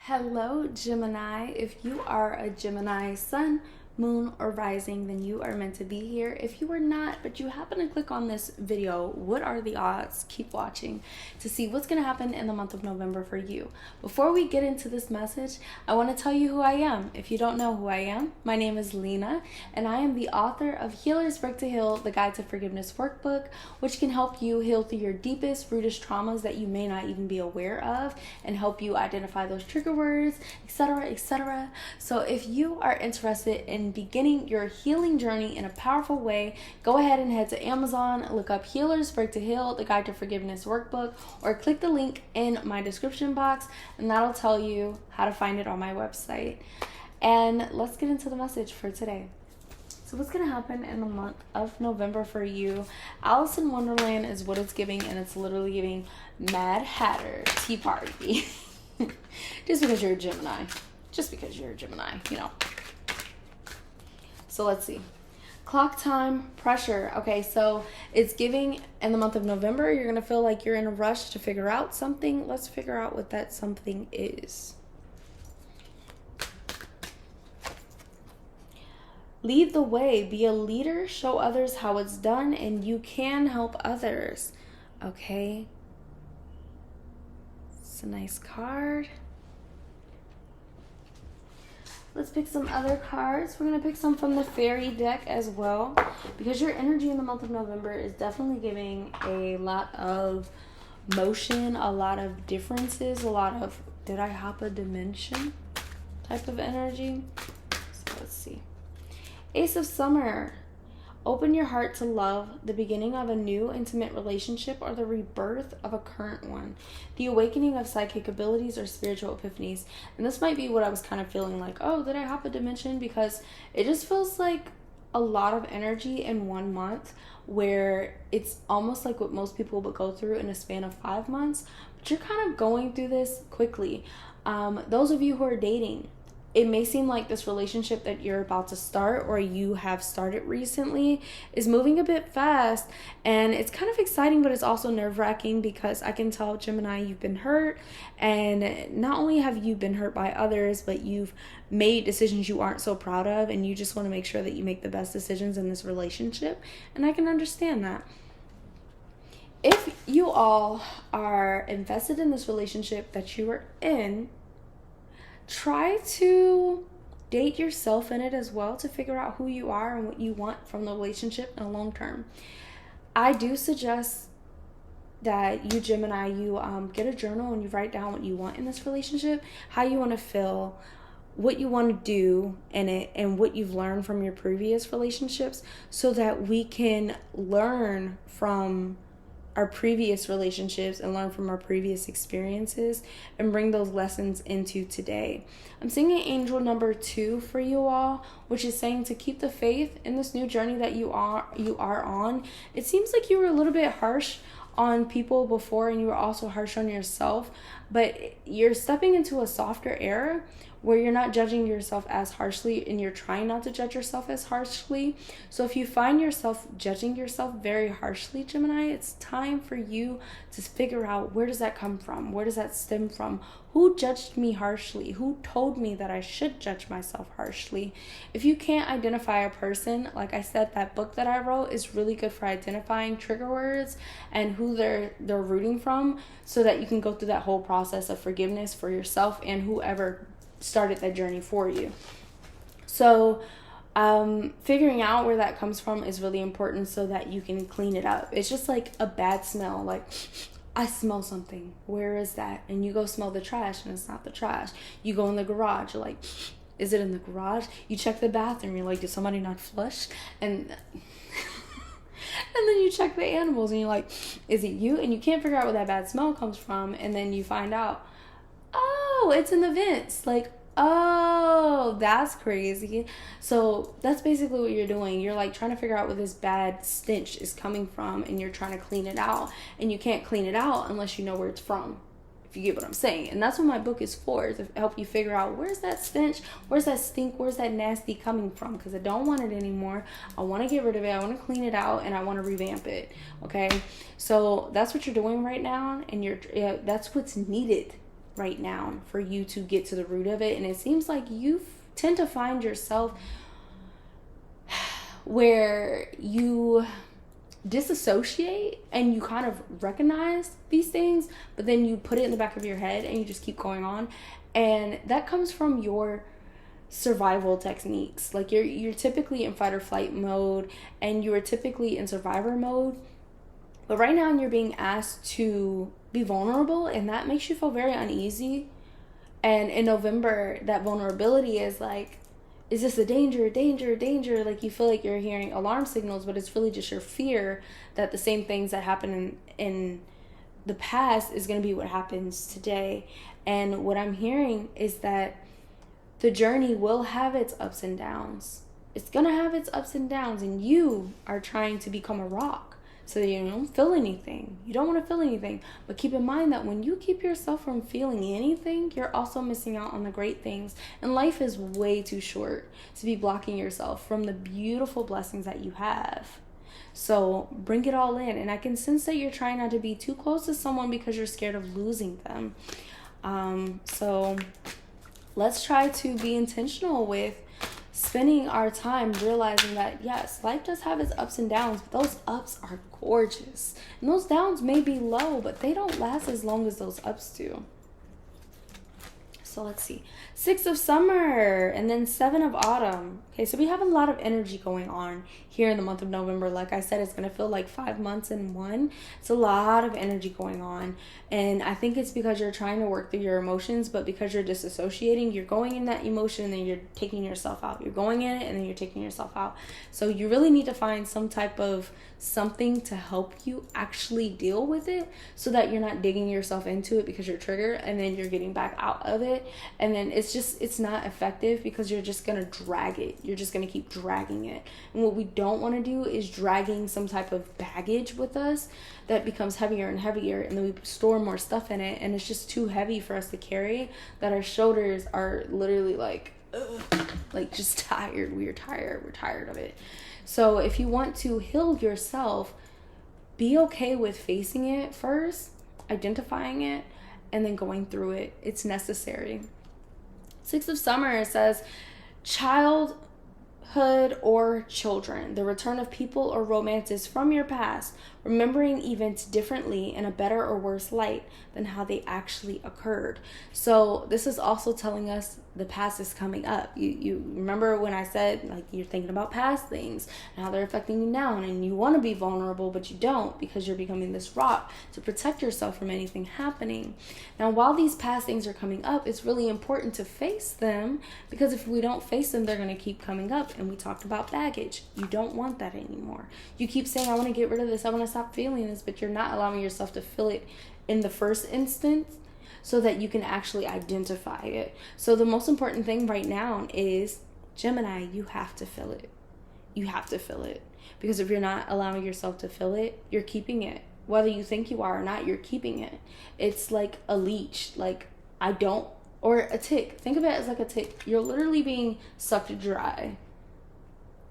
Hello, Gemini. If you are a Gemini sun, moon, or rising, then you are meant to be here. If you are not, but you happen to click on this video, what are the odds? Keep watching to see what's going to happen in the month of November for you. Before we get into this message, I want to tell you who I am. If you don't know who I am, my name is Lena, and I am the author of Healer's Work to Heal, the Guide to Forgiveness Workbook, which can help you heal through your deepest, rootest traumas that you may not even be aware of, and help you identify those trigger words, etc., etc. So if you are interested in beginning your healing journey in a powerful way, go ahead and head to Amazon, look up Healer's Work to Heal, the Guide to Forgiveness Workbook, or click the link in my description box, and that'll tell you how to find it on my website. And let's get into the message for today. So what's going to happen in the month of November for you? Alice in Wonderland is what it's giving, and it's literally giving Mad Hatter Tea Party. Just because you're a Gemini. Just because you're a Gemini, you know. So let's see. Clock time, pressure. Okay, so it's giving in the month of November, you're going to feel like you're in a rush to figure out something. Let's figure out what that something is. Lead the way, be a leader, show others how it's done, and you can help others. Okay. It's a nice card. Let's pick some other cards. We're going to pick some from the fairy deck as well, because your energy in the month of November is definitely giving a lot of motion, a lot of differences, a lot of did I hop a dimension type of energy. So let's see. Ace of Summer. Open your heart to love, the beginning of a new intimate relationship, or the rebirth of a current one. The awakening of psychic abilities or spiritual epiphanies. And this might be what I was kind of feeling like, oh, did I hop a dimension? Because it just feels like a lot of energy in 1 month, where it's almost like what most people would go through in a span of 5 months. But you're kind of going through this quickly. Those of you who are dating, it may seem like this relationship that you're about to start or you have started recently is moving a bit fast, and it's kind of exciting, but it's also nerve-wracking because I can tell, Gemini, you've been hurt, and not only have you been hurt by others, but you've made decisions you aren't so proud of, and you just want to make sure that you make the best decisions in this relationship, and I can understand that. If you all are invested in this relationship that you are in, try to date yourself in it as well to figure out who you are and what you want from the relationship in the long term. I do suggest that you, Gemini, you get a journal and you write down what you want in this relationship, how you want to feel, what you want to do in it, and what you've learned from your previous relationships, so that we can learn from our previous relationships and learn from our previous experiences and bring those lessons into today. I'm singing angel number 2 for you all, which is saying to keep the faith in this new journey that you are on. It seems like you were a little bit harsh on people before, and you were also harsh on yourself, but you're stepping into a softer era where you're not judging yourself as harshly, and you're trying not to judge yourself as harshly. So if you find yourself judging yourself very harshly, Gemini, it's time for you to figure out, where does that come from? Where does that stem from? Who judged me harshly? Who told me that I should judge myself harshly? If you can't identify a person, like I said, that book that I wrote is really good for identifying trigger words and who they're rooting from, so that you can go through that whole process of forgiveness for yourself and whoever started that journey for you. So figuring out where that comes from is really important, so that you can clean it up. It's just like a bad smell, like I smell something, where is that? And you go smell the trash, and it's not the trash. You go in the garage, you're like, is it in the garage? You check the bathroom, you're like, did somebody not flush? And then you check the animals, and you're like, is it you? And you can't figure out where that bad smell comes from, and then you find out, oh, it's in the vents. Like, oh, that's crazy. So that's basically what you're doing. You're like trying to figure out where this bad stench is coming from, and you're trying to clean it out, and you can't clean it out unless you know where it's from, if you get what I'm saying. And that's what my book is for, to help you figure out, where's that stench, where's that stink, where's that nasty coming from, because I don't want it anymore. I want to get rid of it, I want to clean it out, and I want to revamp it. Okay, so that's what you're doing right now, and that's what's needed right now for you to get to the root of it. And it seems like you tend to find yourself where you disassociate and you kind of recognize these things, but then you put it in the back of your head and you just keep going on. And that comes from your survival techniques. Like you're typically in fight or flight mode, and you are typically in survivor mode. But right now you're being asked to be vulnerable, and that makes you feel very uneasy. And in November, that vulnerability is like, is this a danger? Like you feel like you're hearing alarm signals, but it's really just your fear that the same things that happen in the past is going to be what happens today. And what I'm hearing is that the journey will have its ups and downs. It's going to have its ups and downs, and you are trying to become a rock so that you don't feel anything. You don't want to feel anything. But keep in mind that when you keep yourself from feeling anything, you're also missing out on the great things. And life is way too short to be blocking yourself from the beautiful blessings that you have. So bring it all in. And I can sense that you're trying not to be too close to someone because you're scared of losing them. So let's try to be intentional with spending our time realizing that, yes, life does have its ups and downs, but those ups are gorgeous. And those downs may be low, but they don't last as long as those ups do. So let's see. 6 of summer and then 7 of autumn. Okay, so we have a lot of energy going on here in the month of November. Like I said, it's going to feel like 5 months in one. It's a lot of energy going on. And I think it's because you're trying to work through your emotions, but because you're disassociating, you're going in that emotion and then you're taking yourself out. You're going in it and then you're taking yourself out. So you really need to find some type of something to help you actually deal with it so that you're not digging yourself into it because you're triggered and then you're getting back out of it. And then it's not effective because you're just going to drag it. You're just going to keep dragging it. And what we don't want to do is dragging some type of baggage with us that becomes heavier and heavier, and then we store more stuff in it, and it's just too heavy for us to carry that our shoulders are literally like, ugh, like just tired. We're tired of it. So if you want to heal yourself, be okay with facing it first, identifying it, and then going through it. It's necessary. 6 of summer says childhood or children, the return of people or romances from your past, remembering events differently in a better or worse light than how they actually occurred. So this is also telling us the past is coming up. You remember when I said, like, you're thinking about past things and how they're affecting you now, and you want to be vulnerable, but you don't because you're becoming this rock to protect yourself from anything happening. Now, while these past things are coming up, it's really important to face them, because if we don't face them, they're going to keep coming up. And we talked about baggage. You don't want that anymore. You keep saying, I want to get rid of this, I want to stop feeling this, but you're not allowing yourself to feel it in the first instance so that you can actually identify it. So the most important thing right now is, Gemini, you have to feel it. You have to feel it. Because if you're not allowing yourself to feel it, you're keeping it. Whether you think you are or not, you're keeping it. It's like a leech. Like, or a tick. Think of it as like a tick. You're literally being sucked dry.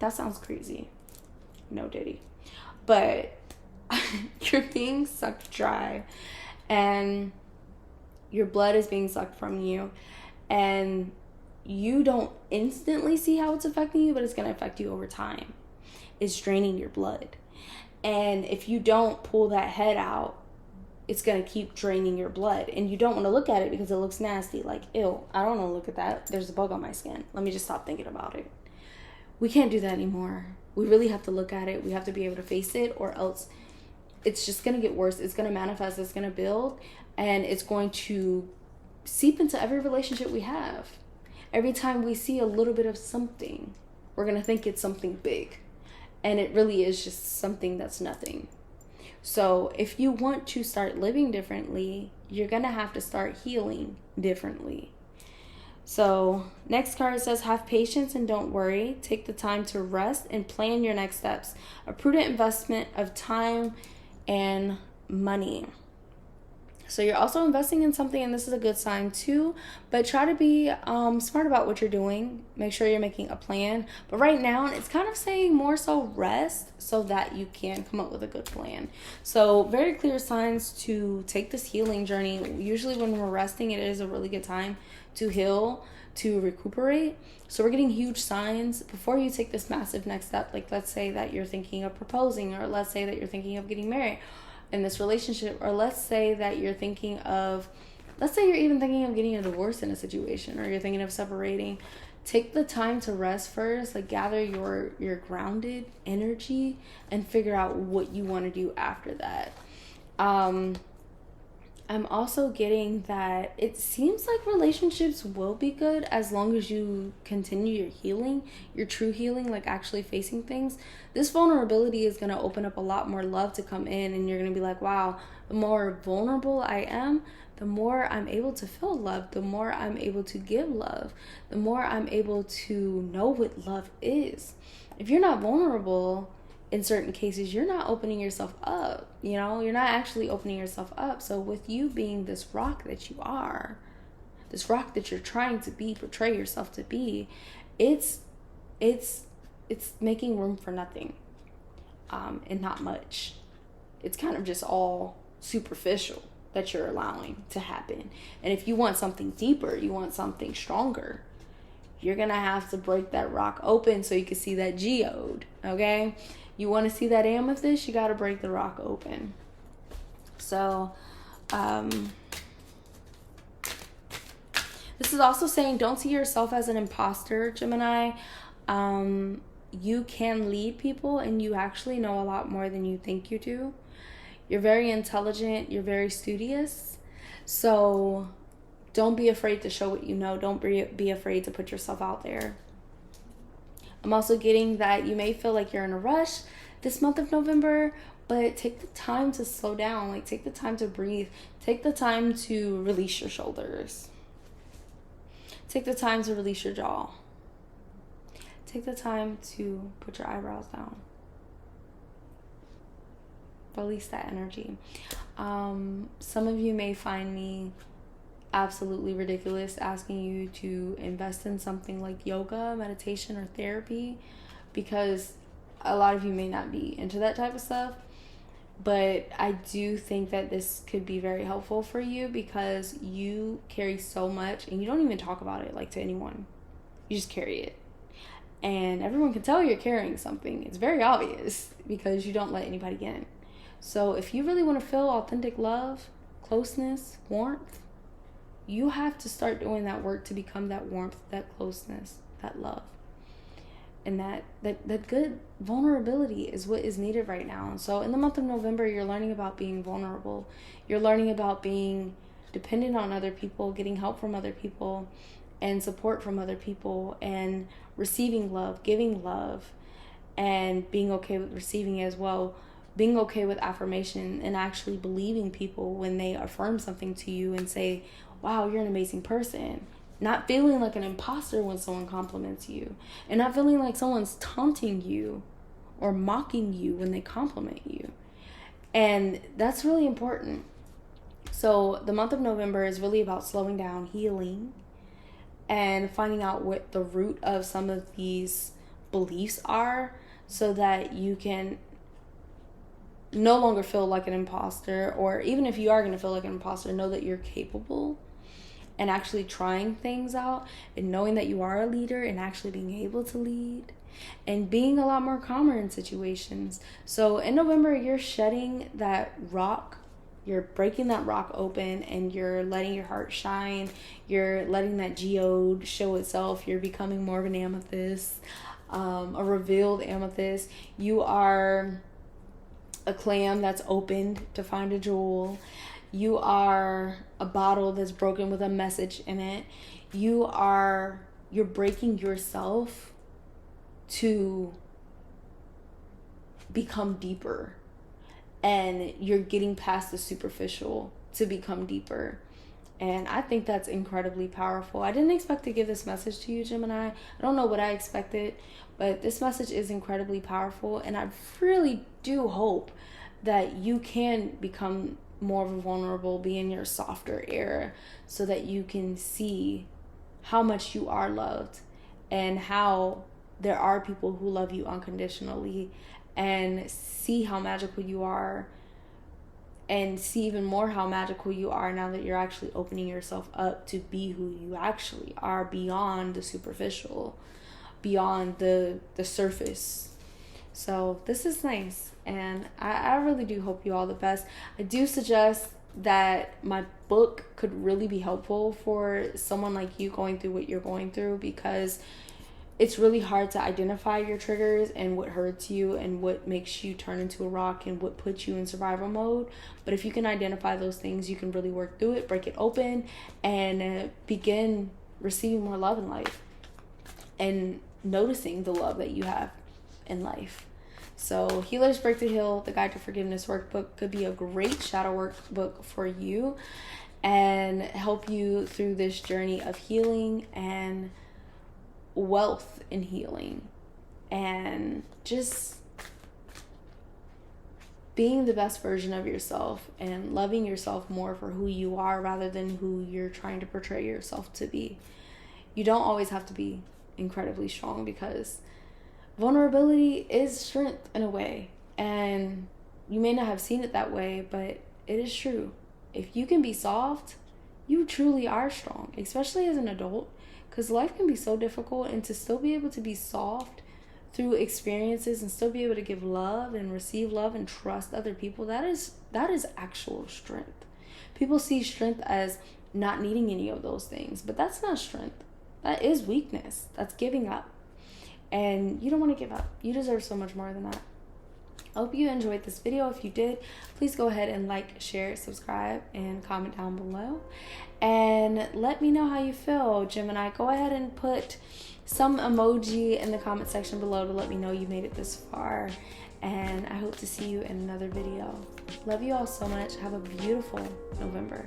That sounds crazy. No, Diddy. But you're being sucked dry. And your blood is being sucked from you, and you don't instantly see how it's affecting you, but it's going to affect you over time. It's draining your blood. And if you don't pull that head out, it's going to keep draining your blood. And you don't want to look at it because it looks nasty. Like, ew, I don't want to look at that. There's a bug on my skin. Let me just stop thinking about it. We can't do that anymore. We really have to look at it. We have to be able to face it, or else it's just going to get worse. It's going to manifest. It's going to build. And it's going to seep into every relationship we have. Every time we see a little bit of something, we're going to think it's something big. And it really is just something that's nothing. So if you want to start living differently, you're going to have to start healing differently. So next card says, have patience and don't worry. Take the time to rest and plan your next steps. A prudent investment of time and money. So you're also investing in something, and this is a good sign too, but try to be smart about what you're doing. Make sure you're making a plan. But right now, it's kind of saying more so rest so that you can come up with a good plan. So very clear signs to take this healing journey. Usually when we're resting, it is a really good time to heal, to recuperate. So we're getting huge signs before you take this massive next step. Like, let's say that you're thinking of proposing, or let's say that you're thinking of getting married in this relationship, or let's say that you're thinking of, let's say you're even thinking of getting a divorce in a situation, or you're thinking of separating. Take the time to rest first, like gather your grounded energy and figure out what you want to do after that. I'm also getting that it seems like relationships will be good as long as you continue your healing, your true healing, like actually facing things. This vulnerability is going to open up a lot more love to come in, and you're going to be like, wow, the more vulnerable I am, the more I'm able to feel love, the more I'm able to give love, the more I'm able to know what love is. If you're not vulnerable, in certain cases, you're not opening yourself up, you know, you're not actually opening yourself up. So with you being this rock that you are, this rock that you're trying to be, portray yourself to be, it's making room for nothing, and not much. It's kind of just all superficial that you're allowing to happen. And if you want something deeper, you want something stronger, you're gonna have to break that rock open so you can see that geode, okay? You want to see that amethyst, you got to break the rock open. So, this is also saying don't see yourself as an imposter, Gemini. You can lead people, and you actually know a lot more than you think you do. You're very intelligent. You're very studious. So don't be afraid to show what you know. Don't be afraid to put yourself out there. I'm also getting that you may feel like you're in a rush this month of November, but take the time to slow down. Like, take the time to breathe. Take the time to release your shoulders. Take the time to release your jaw. Take the time to put your eyebrows down. Release that energy. Some of you may find me absolutely ridiculous asking you to invest in something like yoga, meditation, or therapy, because a lot of you may not be into that type of stuff. But I do think that this could be very helpful for you, because you carry so much and you don't even talk about it like to anyone. You just carry it. And everyone can tell you're carrying something. It's very obvious because you don't let anybody in. So if you really want to feel authentic love, closeness, warmth, you have to start doing that work to become that warmth, that closeness, that love. And that good vulnerability is what is needed right now. So in the month of November, you're learning about being vulnerable. You're learning about being dependent on other people, getting help from other people, and support from other people, and receiving love, giving love, and being okay with receiving as well. Being okay with affirmation and actually believing people when they affirm something to you and say, wow, you're an amazing person. Not feeling like an imposter when someone compliments you, and not feeling like someone's taunting you or mocking you when they compliment you. And that's really important. So the month of November is really about slowing down, healing, and finding out what the root of some of these beliefs are, so that you can no longer feel like an imposter, or even if you are going to feel like an imposter, know that you're capable, and actually trying things out, and knowing that you are a leader, and actually being able to lead, and being a lot more calmer in situations. So in November, you're shedding that rock, you're breaking that rock open, and you're letting your heart shine. You're letting that geode show itself. You're becoming more of an amethyst, a revealed amethyst. You are a clam that's opened to find a jewel. You are a bottle that's broken with a message in it. You're breaking yourself to become deeper. And you're getting past the superficial to become deeper. And I think that's incredibly powerful. I didn't expect to give this message to you, Gemini. I don't know what I expected, but this message is incredibly powerful. And I really do hope that you can become more vulnerable, be in your softer era, so that you can see how much you are loved and how there are people who love you unconditionally, and see how magical you are, and see even more how magical you are now that you're actually opening yourself up to be who you actually are, beyond the superficial, beyond the surface. So this is nice, and I really do hope you all the best. I do suggest that my book could really be helpful for someone like you going through what you're going through, because it's really hard to identify your triggers and what hurts you and what makes you turn into a rock and what puts you in survival mode. But if you can identify those things, you can really work through it, break it open, and begin receiving more love in life and noticing the love that you have in life. So Healer's Break to Heal, the Guide to Forgiveness Workbook, could be a great shadow workbook for you and help you through this journey of healing and wealth in healing, and just being the best version of yourself and loving yourself more for who you are rather than who you're trying to portray yourself to be. You don't always have to be incredibly strong, because vulnerability is strength in a way, and you may not have seen it that way, but it is true. If you can be soft, you truly are strong, especially as an adult, because life can be so difficult, and to still be able to be soft through experiences and still be able to give love and receive love and trust other people, that is actual strength. People see strength as not needing any of those things, but that's not strength. That is weakness. That's giving up. And you don't want to give up. You deserve so much more than that. I hope you enjoyed this video. If you did, please go ahead and like, share, subscribe, and comment down below. And let me know how you feel, Gemini. Go ahead and put some emoji in the comment section below to let me know you made it this far. And I hope to see you in another video. Love you all so much. Have a beautiful November.